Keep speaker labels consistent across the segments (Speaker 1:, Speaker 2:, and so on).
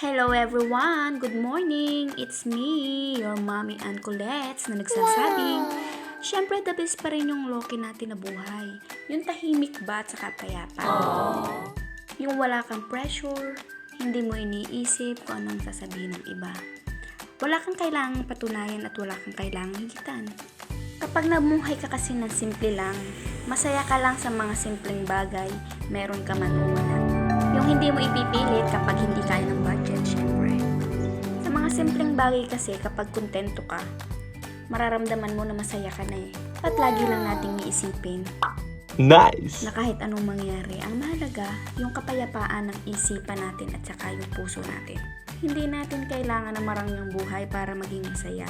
Speaker 1: Hello everyone! Good morning! It's me, your mommy and Colettes na nagsasabing, syempre the best pa rin yung Loki natin na buhay. Yung tahimik ba at saka payapa. Yung wala kang pressure, hindi mo iniisip kung anong sasabihin ng iba. Wala kang kailangang patunayan at wala kang kailangang higitan. Kapag namuhay ka kasi ng simple lang, masaya ka lang sa mga simpleng bagay, meron ka man o wala. Yung hindi mo ipipilit kapag hindi kaya ng budget, syempre. Sa mga simpleng bagay kasi kapag kontento ka, mararamdaman mo na masaya ka na eh. At lagi lang nating iisipin
Speaker 2: Nice!
Speaker 1: na kahit anong mangyari, ang mahalaga yung kapayapaan ng isipan natin at saka yung puso natin. Hindi natin kailangan na marangyang buhay para maging masaya.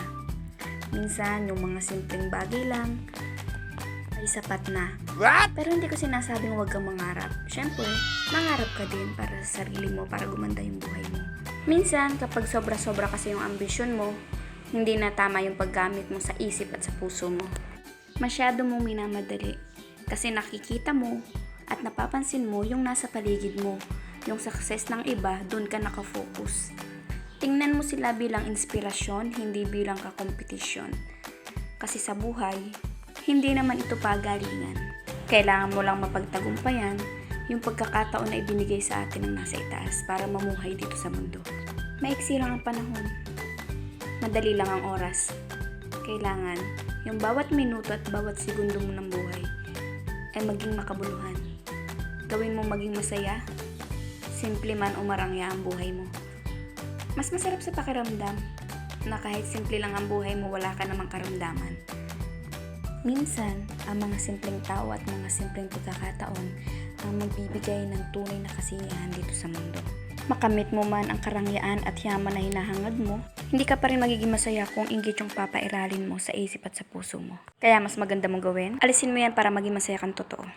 Speaker 1: Minsan, yung mga simpleng bagay lang ay sapat na.
Speaker 2: What?
Speaker 1: Pero hindi ko sinasabing huwag kang mangarap. Siyempre, mangarap ka din para sa sarili mo, para gumanda yung buhay mo. Minsan, kapag sobra-sobra kasi yung ambisyon mo, hindi na tama yung paggamit mo sa isip at sa puso mo. Masyado mong minamadali. Kasi nakikita mo at napapansin mo yung nasa paligid mo. Yung success ng iba, dun ka nakafocus. Tingnan mo sila bilang inspirasyon, hindi bilang kakompetisyon. Kasi sa buhay, hindi naman ito pagalingan. Kailangan mo lang mapagtagumpayan yung pagkakataon na ibinigay sa atin ng nasa itaas para mamuhay dito sa mundo. Maiksi lang ang panahon. Madali lang ang oras. Kailangan yung bawat minuto at bawat segundo mo ng buhay ay maging makabuluhan. Gawin mo maging masaya, simple man o marangya ang buhay mo. Mas masarap sa pakiramdam na kahit simple lang ang buhay mo, wala ka namang karamdaman. Minsan, ang mga simpleng tao at mga simpleng pagkakataon ang magbibigay ng tunay na kasiyahan dito sa mundo. Makamit mo man ang karangyaan at yaman na hinahangad mo, hindi ka pa rin magiging masaya kung inggit yung papairalin mo sa isip at sa puso mo. Kaya mas maganda mong gawin, alisin mo yan para maging masaya kang totoo.